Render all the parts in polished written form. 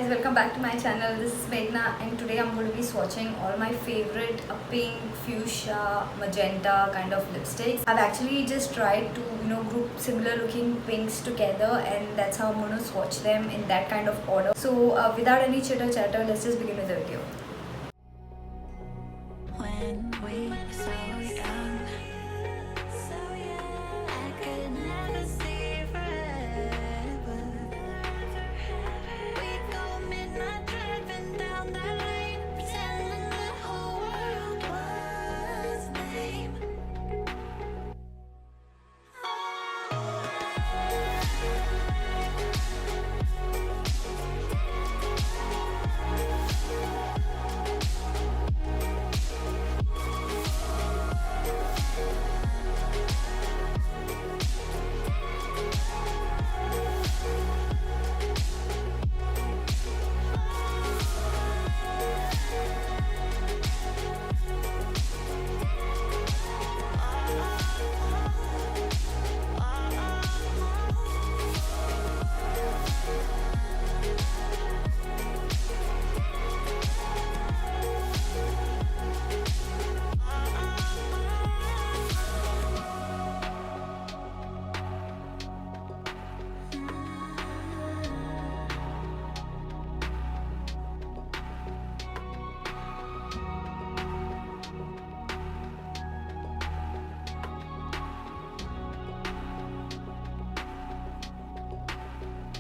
guys, welcome back to my channel. This is Meghna and today I'm going to be swatching all my favorite pink, fuchsia, magenta kind of lipsticks. I've actually just tried to group similar looking pinks together, and that's how I'm going to swatch them in that kind of order. So without any chitter chatter, let's just begin with the video. When we were so young, I could never see forever. We'd go midnight driving down that lane, pretending the whole world was lame.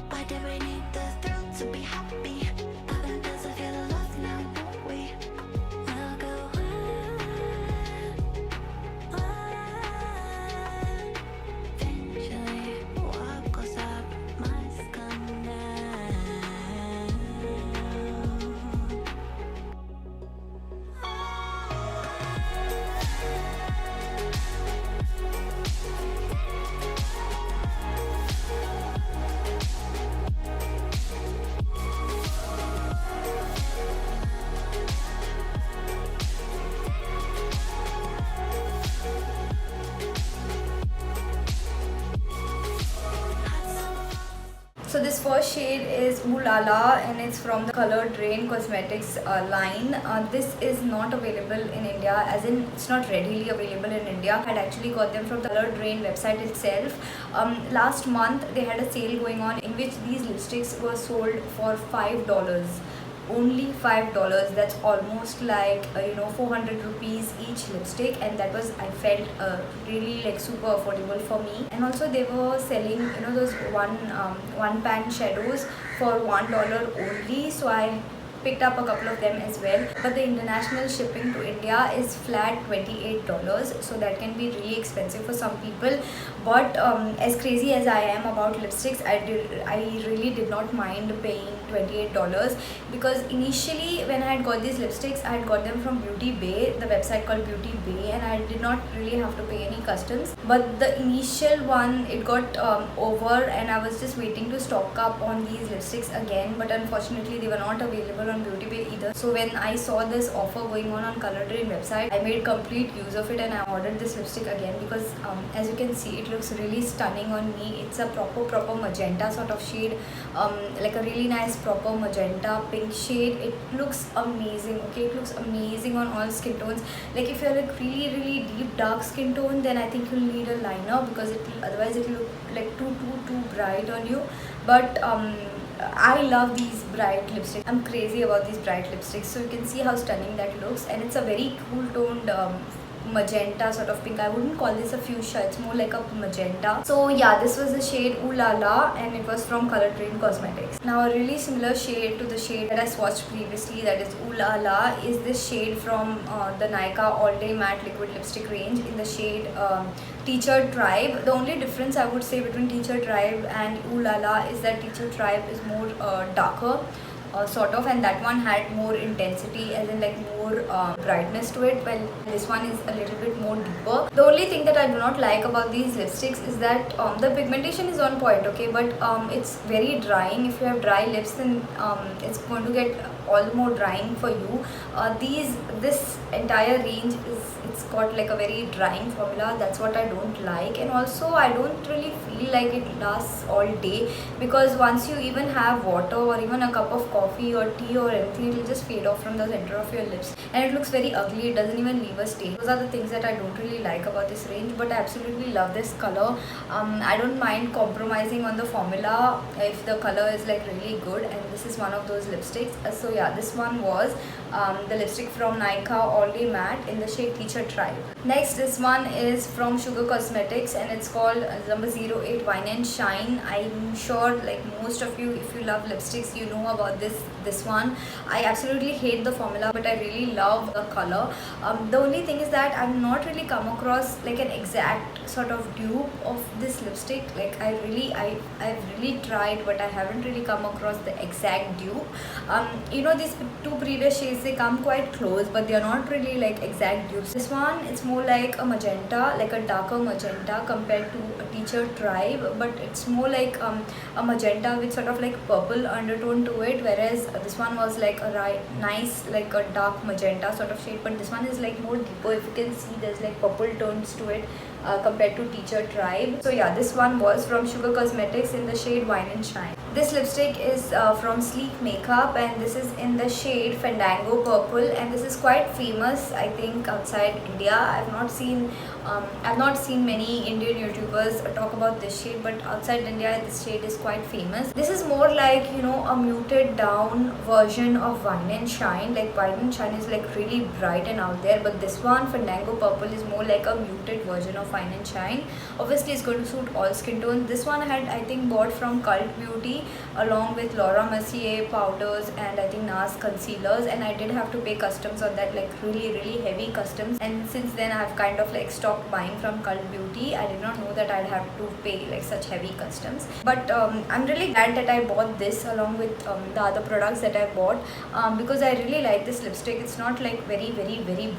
Why did we need the thrill to be happy? Heaven does I feel love now, don't we? We'll go on. Eventually, what goes up must come down. So this first shade is Ooh La La, and it's from the Color Drain Cosmetics line. This is not available in India, as in it's not readily available in India. I had actually got them from the Color Drain website itself. Last month they had a sale going on in which these lipsticks were sold for $5. Only $5. That's almost like 400 rupees each lipstick, and that was, I felt, really like super affordable for me. And also they were selling those one pan shadows for $1 only, so I picked up a couple of them as well. But the international shipping to India is flat $28, so that can be really expensive for some people. But as crazy as I am about lipsticks, I really did not mind paying $28, because initially when I had got these lipsticks, I had got them from Beauty Bay, the website called Beauty Bay, and I did not really have to pay any customs. But the initial one, it got over, and I was just waiting to stock up on these lipsticks again, but unfortunately they were not available on Beauty Bay either. So when I saw this offer going on Color Drain website, I made complete use of it and I ordered this lipstick again, because as you can see, it looks really stunning on me. It's a proper magenta sort of shade, like a really nice proper magenta pink shade. It looks amazing. Okay, it looks amazing on all skin tones. Like if you're like really deep dark skin tone, then I think you'll need a liner, because otherwise it will look like too bright on you. But I love these bright lipsticks. I'm crazy about these bright lipsticks. So you can see how stunning that looks, and it's a very cool toned magenta sort of pink. I wouldn't call this a fuchsia, it's more like a magenta. So yeah, this was the shade Ooh La La, and it was from Color Drain Cosmetics. Now a really similar shade to the shade that I swatched previously, that is Ooh La La, is this shade from the Nykaa All Day Matte Liquid Lipstick range in the shade Teacher Tribe. The only difference I would say between Teacher Tribe and Ooh La La is that Teacher Tribe is more darker, sort of, and that one had more intensity, as in like more brightness to it, while this one is a little bit more deeper. The only thing that I do not like about these lipsticks is that the pigmentation is on point, okay, but it's very drying. If you have dry lips, then it's going to get all the more drying for you. This entire range is it's got like a very drying formula. That's what I don't like, and also I don't really feel like it lasts all day, because once you even have water or even a cup of coffee or tea or anything, it will just fade off from the center of your lips and it looks very ugly. It doesn't even leave a stain. Those are the things that I don't really like about this range, but I absolutely love this color. I don't mind compromising on the formula if the color is like really good, and this is one of those lipsticks. So yeah, this one was the lipstick from Nykaa All Day Matte in the shade Teacher Tribe. Next, this one is from Sugar Cosmetics and it's called number 08 Wine and Shine. I'm sure like most of you, if you love lipsticks, you know about this one. I absolutely hate the formula, but I really love the color. The only thing is that I've not really come across like an exact sort of dupe of this lipstick. Like I've really tried, but I haven't really come across the exact dupe. You know, these two previous shades, they come quite close, but they are not really like exact dupes. This one, it's more like a magenta, like a darker magenta compared to a Teacher Tribe, but it's more like a magenta with sort of like purple undertone to it, whereas this one was like a nice like a dark magenta sort of shade, but this one is like more deeper. If you can see, there's like purple tones to it compared to Teacher Tribe. So yeah, this one was from Sugar Cosmetics in the shade Wine and Shine. This lipstick is from Sleek Makeup and this is in the shade Fandango Purple, and this is quite famous, I think, outside India. I've not seen many Indian YouTubers talk about this shade, but outside India this shade is quite famous. This is more like, you know, a muted down version of Wine and Shine. Like Wine and Shine is like really bright and out there, but this one, Fandango Purple, is more like a muted version of Wine and Shine. Obviously it's going to suit all skin tones. This one I had, I think, bought from Cult Beauty along with Laura Mercier powders and I think NARS concealers, and I did have to pay customs on that, like really heavy customs, and since then I've kind of like stopped buying from Cult Beauty. I did not know that I'd have to pay like such heavy customs, but I'm really glad that I bought this along with the other products that I bought, because I really like this lipstick. It's not like very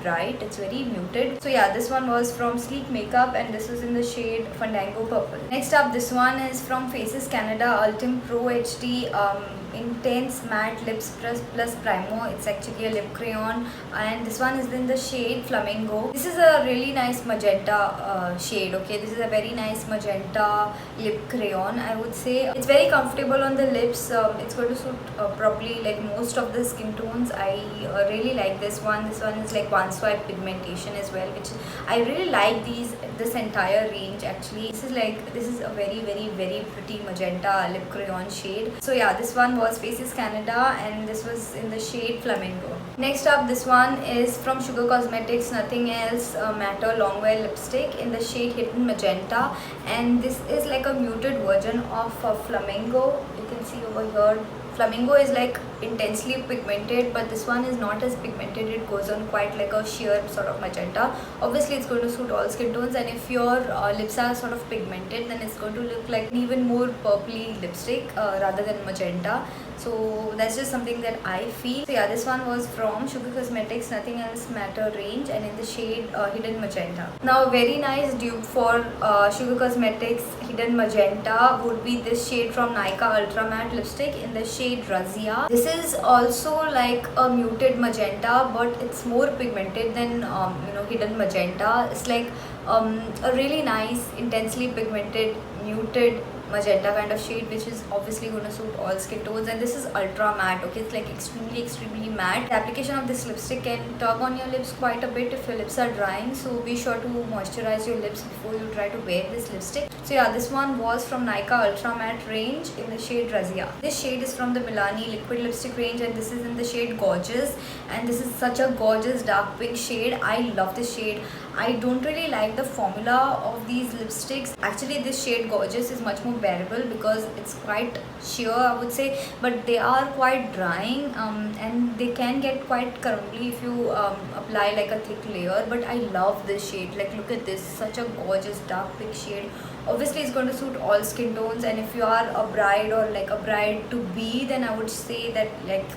bright, it's very muted. So yeah, this one was from Sleek Makeup and this was in the shade Fandango Purple. Next up, this one is from Faces Canada Ultim Pro HD Intense Matte Lips Plus Primer. It's actually a lip crayon and this one is in the shade Flamingo. This is a really nice magenta shade. Okay, this is a very nice magenta lip crayon, I would say. It's very comfortable on the lips. It's going to suit properly like most of the skin tones. I really like this one. This one is like one swipe pigmentation as well, which I really like this entire range actually. This is a very pretty magenta lip crayon shade. So yeah, this one was Faces Canada and this was in the shade Flamingo. Next up, this one is from Sugar Cosmetics, Nothing Else Matter Longwear Lipstick in the shade Hidden Magenta, and this is like a muted version of Flamingo. You can see over here, Flamingo is like intensely pigmented, but this one is not as pigmented. It goes on quite like a sheer sort of magenta. Obviously it's going to suit all skin tones, and if your lips are sort of pigmented, then it's going to look like an even more purpley lipstick rather than magenta. So that's just something that I feel. So yeah, this one was from Sugar Cosmetics Nothing Else Matter range and in the shade Hidden Magenta. Now a very nice dupe for Sugar Cosmetics Hidden Magenta would be this shade from Nykaa Ultra Matte Lipstick in the shade Razia. This is also like a muted magenta, but it's more pigmented than Hidden Magenta. It's like a really nice intensely pigmented muted magenta kind of shade, which is obviously going to suit all skin tones, and this is ultra matte. Okay, it's like extremely matte. The application of this lipstick can tug on your lips quite a bit if your lips are drying, so be sure to moisturize your lips before you try to wear this lipstick. So yeah, this one was from Nykaa Ultra Matte range in the shade Razia. This shade is from the Milani liquid lipstick range and this is in the shade Gorgeous, and this is such a gorgeous dark pink shade. I love this shade. I don't really like the formula of these lipsticks. Actually, this shade Gorgeous is much more bearable because it's quite sheer, I would say, but they are quite drying and they can get quite crumbly if you apply like a thick layer. But I love this shade. Like, look at this, such a gorgeous dark pink shade Obviously it's going to suit all skin tones, and if you are a bride or like a bride to be, then I would say that like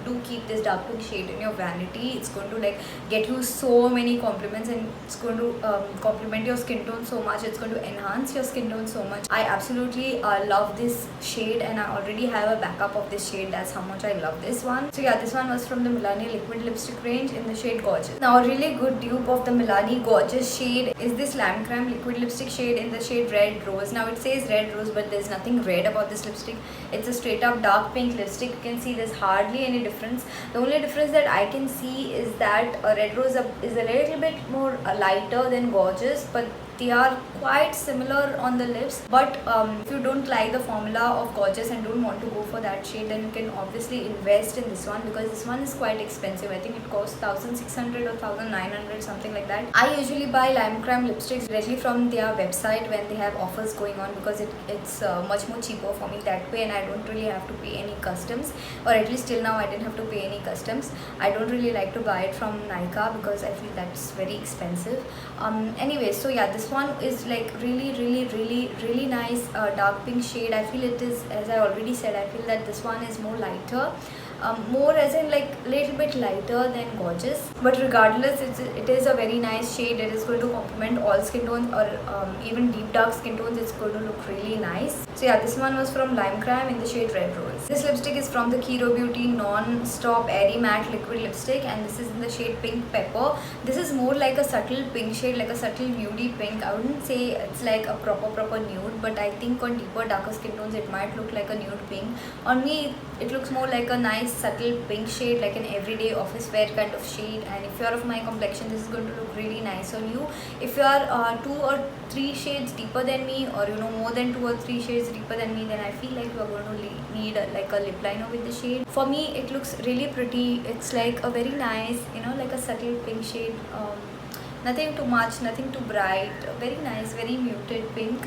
do keep this dark pink shade in your vanity. It's going to like get you so many compliments, and it's going to complement your skin tone so much. It's going to enhance your skin tone so much. I absolutely love this shade, and I already have a backup of this shade. That's how much I love this one. So yeah, this one was from the Milani liquid lipstick range in the shade Gorgeous. Now a really good dupe of the Milani Gorgeous shade is this Lime Crime liquid lipstick shade in the shade Red Rose. Now it says Red Rose, but there's nothing red about this lipstick. It's a straight up dark pink lipstick. You can see there's hardly any difference. The only difference that I can see is that Red Rose is a little bit more lighter than Gorgeous, but they are quite similar on the lips. But if you don't like the formula of Gorgeous and don't want to go for that shade, then you can obviously invest in this one, because this one is quite expensive. I think it costs 1,600 or 1,900, something like that. I usually buy Lime Crime lipsticks directly from their website when they have offers going on, because it's much more cheaper for me that way, and I don't really have to pay any customs, or at least till now I didn't have to pay any customs. I don't really like to buy it from Nykaa because I feel that's very expensive. Anyway, so yeah, this one is like really nice dark pink shade. I feel it is, as I already said, I feel that this one is more lighter, more as in like little bit lighter than Gorgeous, but regardless it is a very nice shade. It is going to complement all skin tones, or even deep dark skin tones. It's going to look really nice. So yeah, this one was from Lime Crime in the shade Red Rose. This lipstick is from the Kiro Beauty Non-Stop Airy Matte Liquid Lipstick, and this is in the shade Pink Pepper. This is more like a subtle pink shade, like a subtle nudie pink. I wouldn't say it's like a proper nude, but I think on deeper darker skin tones it might look like a nude pink. On me it looks more like a nice subtle pink shade, like an everyday office wear kind of shade. And if you are of my complexion, this is going to look really nice on you. If you are 2 or 3 shades deeper than me, or you know, more than 2 or 3 shades deeper than me, then I feel like you are going to need like a lip liner with the shade. For me it looks really pretty. It's like a very nice, you know, like a subtle pink shade. Nothing too much, nothing too bright, very nice, very muted pink,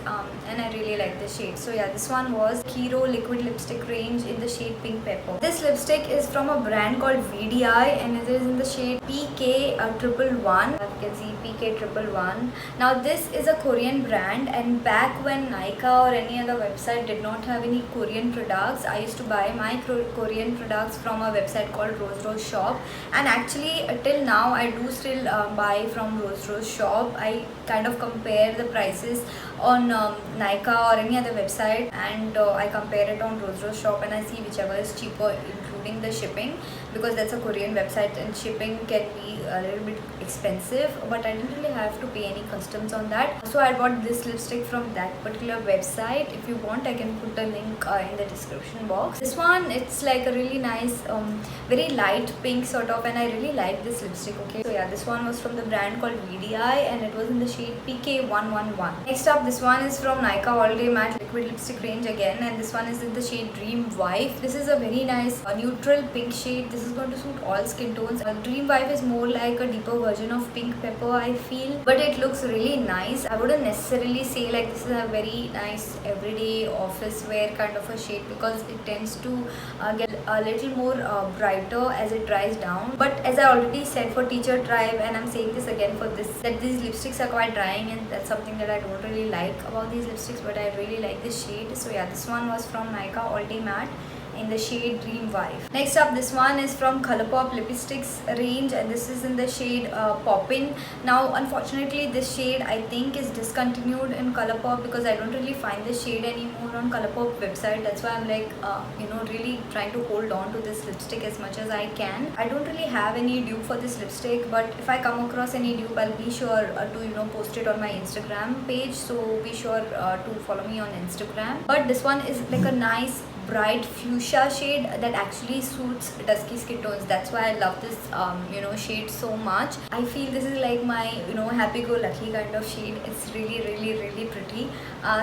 and I really like this shade. So yeah, this one was Kiro liquid lipstick range in the shade Pink Pepper. This lipstick is from a brand called VDI, and it is in the shade PK111. You can see PK111. Now this is a Korean brand, and back when Nykaa or any other website did not have any Korean products, I used to buy my Korean products from a website called Rose Rose Shop. And actually till now I do still buy from Rose Rose Shop. I kind of compare the prices on Nykaa or any other website, and I compare it on Rose Rose Shop, and I see whichever is cheaper, including the shipping, because that's a Korean website and shipping can be a little bit expensive, but I didn't really have to pay any customs on that. So I bought this lipstick from that particular website. If you want, I can put a link in the description box. This one, it's like a really nice very light pink sort of, and I really like this lipstick. Okay, so yeah, this one was from the brand called VDI, and it was in the shade PK111. Next up, this one is from Nykaa All Day Matte Liquid Lipstick range again, and this one is in the shade Dream Wife. This is a very nice neutral pink shade. This is going to suit all skin tones. Dream Wife is more like a deeper version of Pink Pepper, I feel, but it looks really nice. I wouldn't necessarily say like this is a very nice everyday office wear kind of a shade, because it tends to get a little more brighter as it dries down. But as I already said for Teacher Tribe, and I'm saying this again for this, that these lipsticks are quite drying, and that's something that I don't really like about these lipsticks, but I really like this shade. So yeah, this one was from Nykaa All Day Matte in the shade Dream Wife. Next up, this one is from Colourpop Lipsticks range, and this is in the shade Poppin. Now unfortunately this shade I think is discontinued in Colourpop, because I don't really find this shade anymore on Colourpop website. That's why I'm like you know, really trying to hold on to this lipstick as much as I can. I don't really have any dupe for this lipstick, but if I come across any dupe, I'll be sure to, you know, post it on my Instagram page, so be sure to follow me on Instagram. But this one is like a nice bright fuchsia shade that actually suits dusky skin tones. That's why I love this you know, shade so much. I feel this is like my, you know, happy-go-lucky kind of shade. It's really pretty.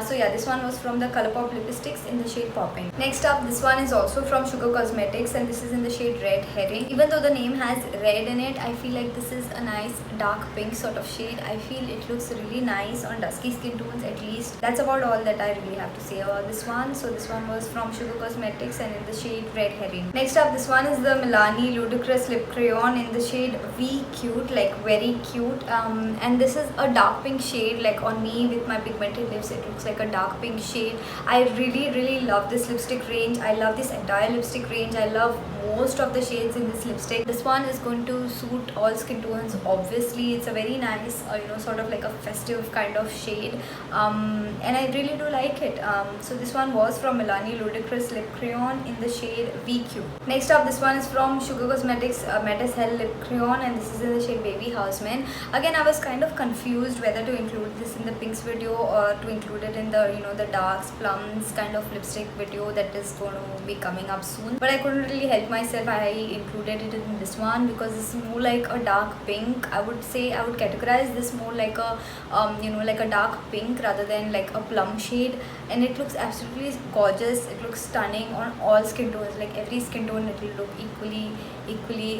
So yeah, this one was from the Colourpop Lipsticks in the shade Popping. Next up, this one is also from Sugar Cosmetics, and this is in the shade Red Herring. Even though the name has red in it, I feel like this is a nice dark pink sort of shade. I feel it looks really nice on dusky skin tones at least. That's about all that I really have to say about this one. So this one was from Sugar Cosmetics, and and in the shade Red Herring. Next up, this one is the Milani Ludicrous Lip Crayon in the shade V Cute, like very cute. And this is a dark pink shade. Like on me with my pigmented lips, it looks like a dark pink shade. I really love this lipstick range. I love this entire lipstick range. I love most of the shades in this lipstick. This one is going to suit all skin tones. Obviously, it's a very nice, sort of like a festive kind of shade, and I really do like it. So this one was from Milani Ludicrous Lip Crayon in the shade VQ. Next up, this one is from Sugar Cosmetics Metis Hell Lip Crayon, and this is in the shade Baby Houseman. Again, I was kind of confused whether to include this in the pinks video or to include it in the the darks plums kind of lipstick video that is going to be coming up soon, but I couldn't really help myself. I included it in this one because it's more like a dark pink. I would say I would categorize this more like a like a dark pink rather than like a plum shade, and it looks absolutely gorgeous. It looks stunning on all skin tones. Like every skin tone, it will look equally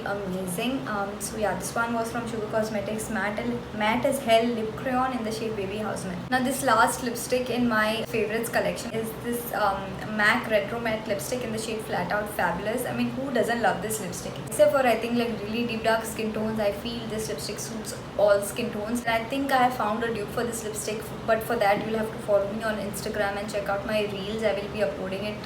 amazing. So yeah, this one was from Sugar Cosmetics Matte as Hell Lip Crayon in the shade Baby Houseman. Now this last lipstick in my favorites collection is this MAC Retro Matte lipstick in the shade Flat Out Fabulous. I mean, who doesn't love this lipstick? Except for I think like really deep dark skin tones, I feel this lipstick suits all skin tones. And I think I have found a dupe for this lipstick, but for that you'll have to follow me on Instagram and check out my reels. I will be uploading it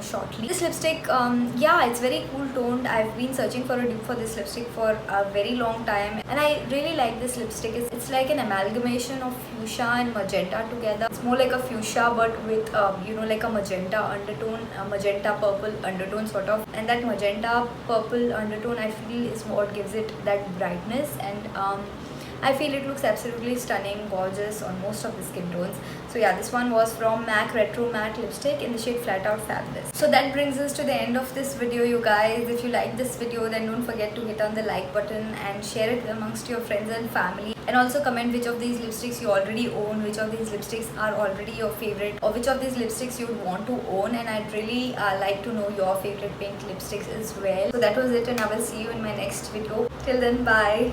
shortly. This lipstick, yeah, it's very cool toned. I've been searching for a dupe for this lipstick for a very long time, and I really like this lipstick. It's like an amalgamation of fuchsia and magenta together. It's more like a fuchsia but with like a magenta undertone, a magenta purple undertone sort of, and that magenta purple undertone I feel is what gives it that brightness, and I feel it looks absolutely stunning, gorgeous on most of the skin tones. So yeah, this one was from MAC Retro Matte Lipstick in the shade Flat Out Fabulous. So that brings us to the end of this video, you guys. If you like this video, then don't forget to hit on the like button and share it amongst your friends and family. And also comment which of these lipsticks you already own, which of these lipsticks are already your favorite, or which of these lipsticks you would want to own. And I'd really like to know your favorite pink lipsticks as well. So that was it, and I will see you in my next video. Till then, bye.